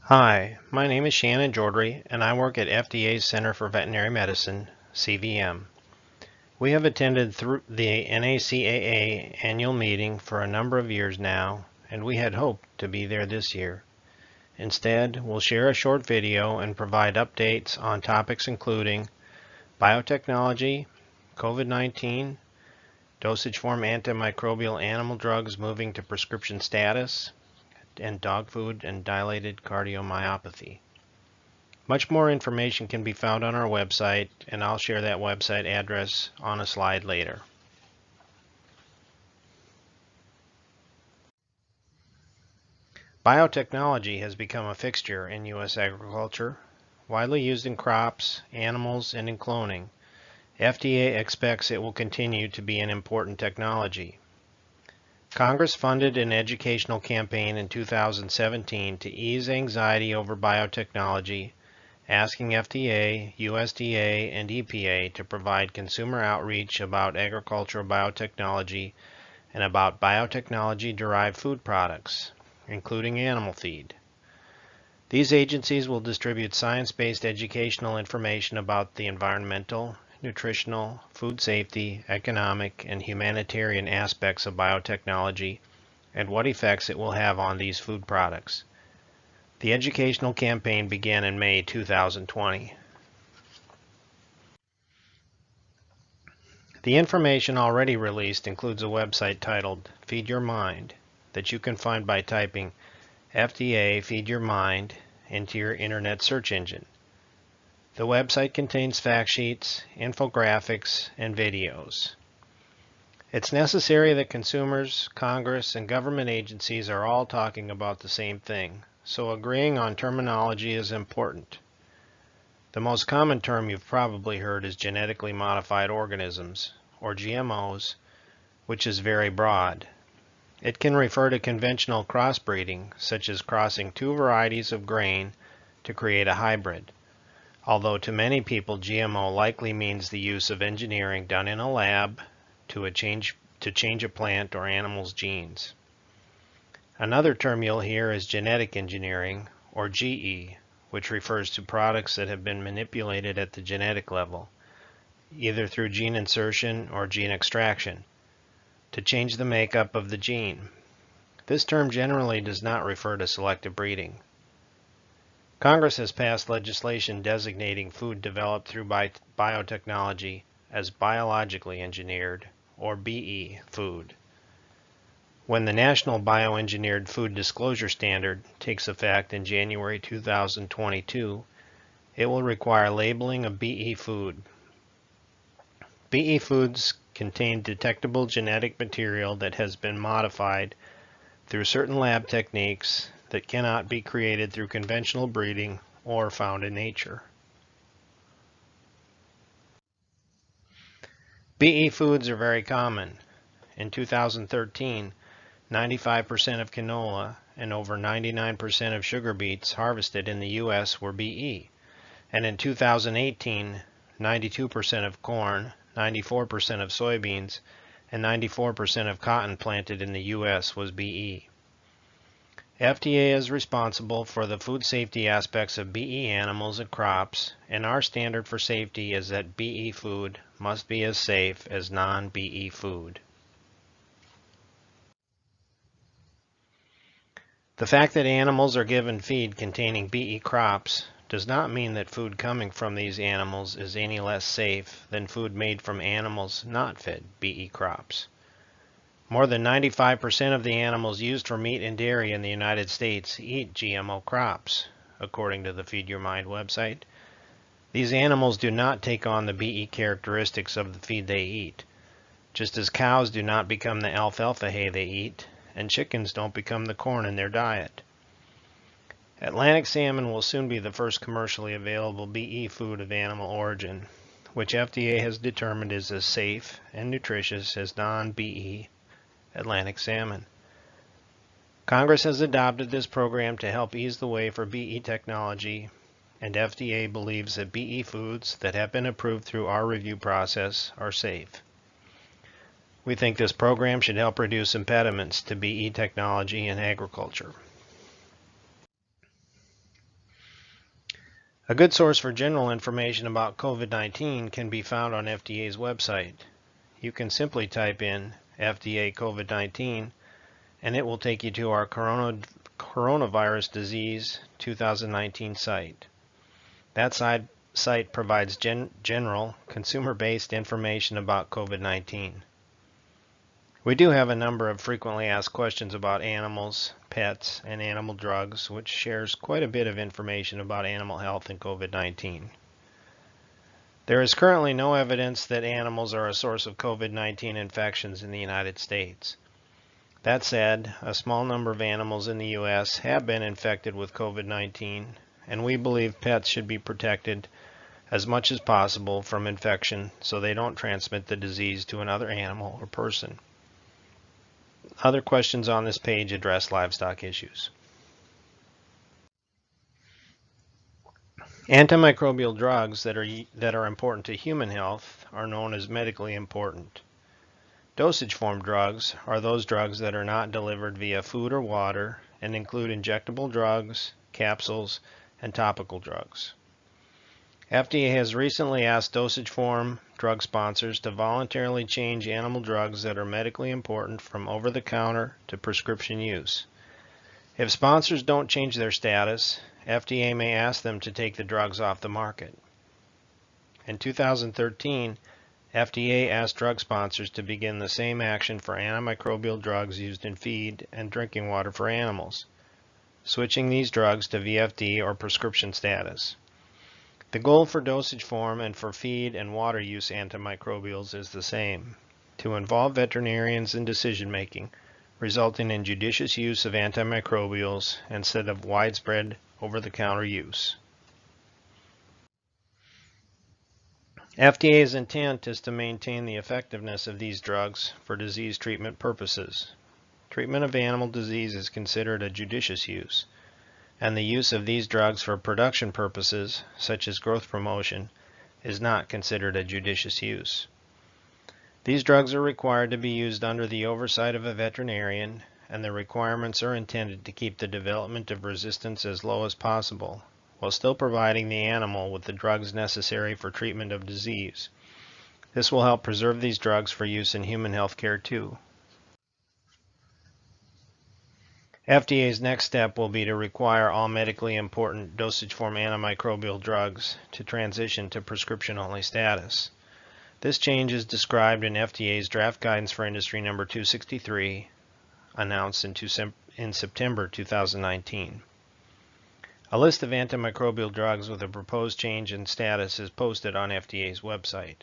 Hi, my name is Shannon Jordry, and I work at FDA's Center for Veterinary Medicine, CVM. We have attended the NACAA annual meeting for a number of years now, and we had hoped to be there this year. Instead, we'll share a short video and provide updates on topics including biotechnology, COVID-19, dosage form antimicrobial animal drugs moving to prescription status, and dog food and dilated cardiomyopathy. Much more information can be found on our website, and I'll share that website address on a slide later. Biotechnology has become a fixture in U.S. agriculture, widely used in crops, animals, and in cloning. FDA expects it will continue to be an important technology. Congress funded an educational campaign in 2017 to ease anxiety over biotechnology, asking FDA, USDA, and EPA to provide consumer outreach about agricultural biotechnology and about biotechnology-derived food products, including animal feed. These agencies will distribute science-based educational information about the environmental, nutritional, food safety, economic, and humanitarian aspects of biotechnology and what effects it will have on these food products. The educational campaign began in May 2020. The information already released includes a website titled Feed Your Mind that you can find by typing FDA Feed Your Mind into your internet search engine. The website contains fact sheets, infographics, and videos. It's necessary that consumers, Congress, and government agencies are all talking about the same thing, so agreeing on terminology is important. The most common term you've probably heard is genetically modified organisms, or GMOs, which is very broad. It can refer to conventional crossbreeding, such as crossing two varieties of grain to create a hybrid. Although to many people GMO likely means the use of engineering done in a lab to change a plant or animal's genes. Another term you'll hear is genetic engineering, or GE, which refers to products that have been manipulated at the genetic level, either through gene insertion or gene extraction, to change the makeup of the gene. This term generally does not refer to selective breeding. Congress has passed legislation designating food developed through biotechnology as biologically engineered, or BE, food. When the National Bioengineered Food Disclosure Standard takes effect in January 2022, it will require labeling of BE food. BE foods contain detectable genetic material that has been modified through certain lab techniques that cannot be created through conventional breeding or found in nature. BE foods are very common. In 2013, 95% of canola and over 99% of sugar beets harvested in the U.S. were BE. And in 2018, 92% of corn, 94% of soybeans, and 94% of cotton planted in the U.S. was BE. FDA is responsible for the food safety aspects of BE animals and crops, and our standard for safety is that BE food must be as safe as non-BE food. The fact that animals are given feed containing BE crops does not mean that food coming from these animals is any less safe than food made from animals not fed BE crops. More than 95% of the animals used for meat and dairy in the United States eat GMO crops, according to the Feed Your Mind website. These animals do not take on the BE characteristics of the feed they eat, just as cows do not become the alfalfa hay they eat, and chickens don't become the corn in their diet. Atlantic salmon will soon be the first commercially available BE food of animal origin, which FDA has determined is as safe and nutritious as non-BE Atlantic salmon. Congress has adopted this program to help ease the way for BE technology, and FDA believes that BE foods that have been approved through our review process are safe. We think this program should help reduce impediments to BE technology in agriculture. A good source for general information about COVID-19 can be found on FDA's website. You can simply type in FDA COVID-19 and it will take you to our coronavirus disease 2019 site. That site provides general, consumer-based information about COVID-19. We do have a number of frequently asked questions about animals, pets, and animal drugs, which shares quite a bit of information about animal health and COVID-19. There is currently no evidence that animals are a source of COVID-19 infections in the United States. That said, a small number of animals in the U.S. have been infected with COVID-19, and we believe pets should be protected as much as possible from infection so they don't transmit the disease to another animal or person. Other questions on this page address livestock issues. Antimicrobial drugs that are important to human health are known as medically important. Dosage form drugs are those drugs that are not delivered via food or water and include injectable drugs, capsules, and topical drugs. FDA has recently asked dosage form drug sponsors to voluntarily change animal drugs that are medically important from over-the-counter to prescription use. If sponsors don't change their status, FDA may ask them to take the drugs off the market. In 2013, FDA asked drug sponsors to begin the same action for antimicrobial drugs used in feed and drinking water for animals, switching these drugs to VFD or prescription status. The goal for dosage form and for feed and water use antimicrobials is the same: to involve veterinarians in decision making, resulting in judicious use of antimicrobials instead of widespread over-the-counter use. FDA's intent is to maintain the effectiveness of these drugs for disease treatment purposes. Treatment of animal disease is considered a judicious use, and the use of these drugs for production purposes, such as growth promotion, is not considered a judicious use. These drugs are required to be used under the oversight of a veterinarian, and the requirements are intended to keep the development of resistance as low as possible, while still providing the animal with the drugs necessary for treatment of disease. This will help preserve these drugs for use in human health care too. FDA's next step will be to require all medically important dosage form antimicrobial drugs to transition to prescription-only status. This change is described in FDA's Draft Guidance for Industry No. 263, announced in September 2019. A list of antimicrobial drugs with a proposed change in status is posted on FDA's website.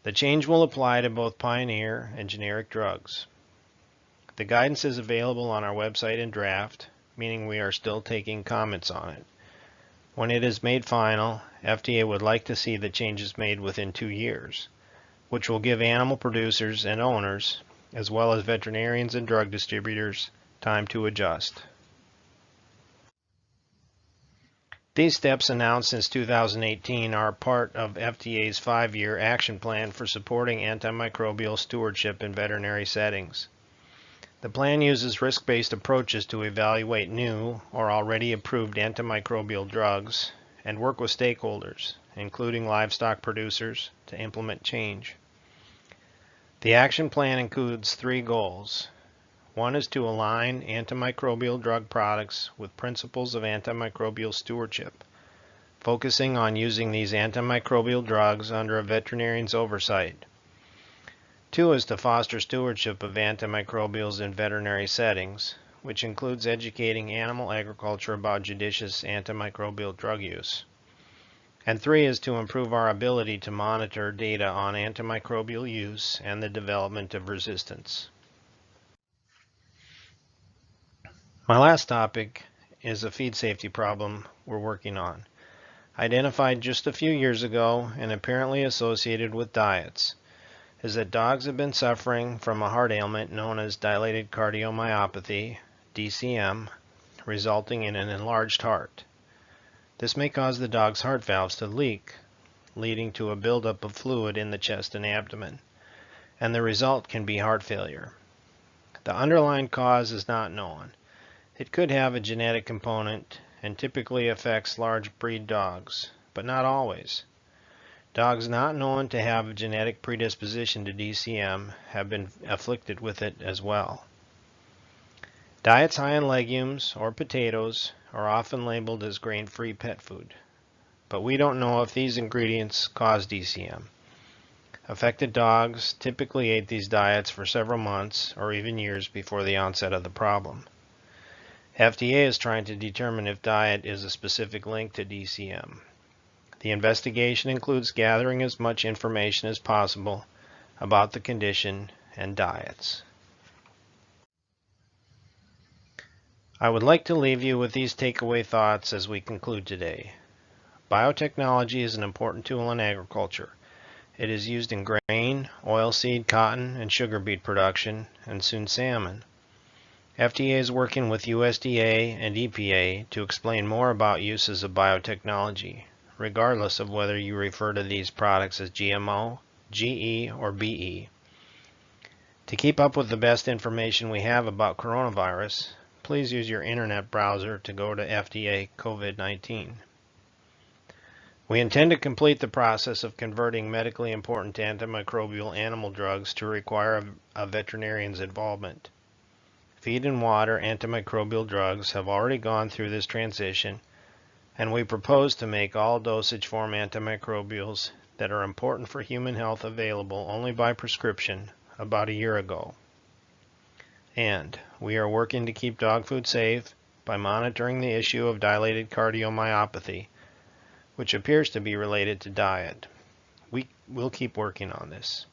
The change will apply to both pioneer and generic drugs. The guidance is available on our website in draft, meaning we are still taking comments on it. When it is made final, FDA would like to see the changes made within 2 years, which will give animal producers and owners, as well as veterinarians and drug distributors, time to adjust. These steps announced since 2018 are part of FDA's 5-year action plan for supporting antimicrobial stewardship in veterinary settings. The plan uses risk-based approaches to evaluate new or already approved antimicrobial drugs and work with stakeholders, including livestock producers, to implement change. The action plan includes 3 goals. One is to align antimicrobial drug products with principles of antimicrobial stewardship, focusing on using these antimicrobial drugs under a veterinarian's oversight. 2 is to foster stewardship of antimicrobials in veterinary settings, which includes educating animal agriculture about judicious antimicrobial drug use. And 3 is to improve our ability to monitor data on antimicrobial use and the development of resistance. My last topic is a feed safety problem we're working on, identified just a few years ago and apparently associated with diets, is that dogs have been suffering from a heart ailment known as dilated cardiomyopathy, DCM, resulting in an enlarged heart. This may cause the dog's heart valves to leak, leading to a buildup of fluid in the chest and abdomen, and the result can be heart failure. The underlying cause is not known. It could have a genetic component, and typically affects large breed dogs, but not always. Dogs not known to have a genetic predisposition to DCM have been afflicted with it as well. Diets high in legumes or potatoes are often labeled as grain-free pet food, but we don't know if these ingredients cause DCM. Affected dogs typically ate these diets for several months or even years before the onset of the problem. FDA is trying to determine if diet is a specific link to DCM. The investigation includes gathering as much information as possible about the condition and diets. I would like to leave you with these takeaway thoughts as we conclude today. Biotechnology is an important tool in agriculture. It is used in grain, oilseed, cotton, and sugar beet production, and soon salmon. FDA is working with USDA and EPA to explain more about uses of biotechnology, regardless of whether you refer to these products as GMO, GE, or BE. To keep up with the best information we have about coronavirus, please use your internet browser to go to FDA COVID-19. We intend to complete the process of converting medically important antimicrobial animal drugs to require a veterinarian's involvement. Feed and water antimicrobial drugs have already gone through this transition, and we propose to make all dosage form antimicrobials that are important for human health available only by prescription about a year ago. And we are working to keep dog food safe by monitoring the issue of dilated cardiomyopathy, which appears to be related to diet. We will keep working on this.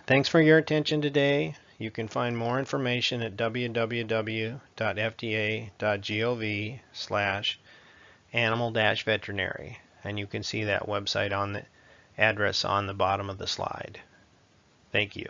Thanks for your attention today. You can find more information at www.fda.gov/animal-veterinary, and you can see that website on the address on the bottom of the slide. Thank you.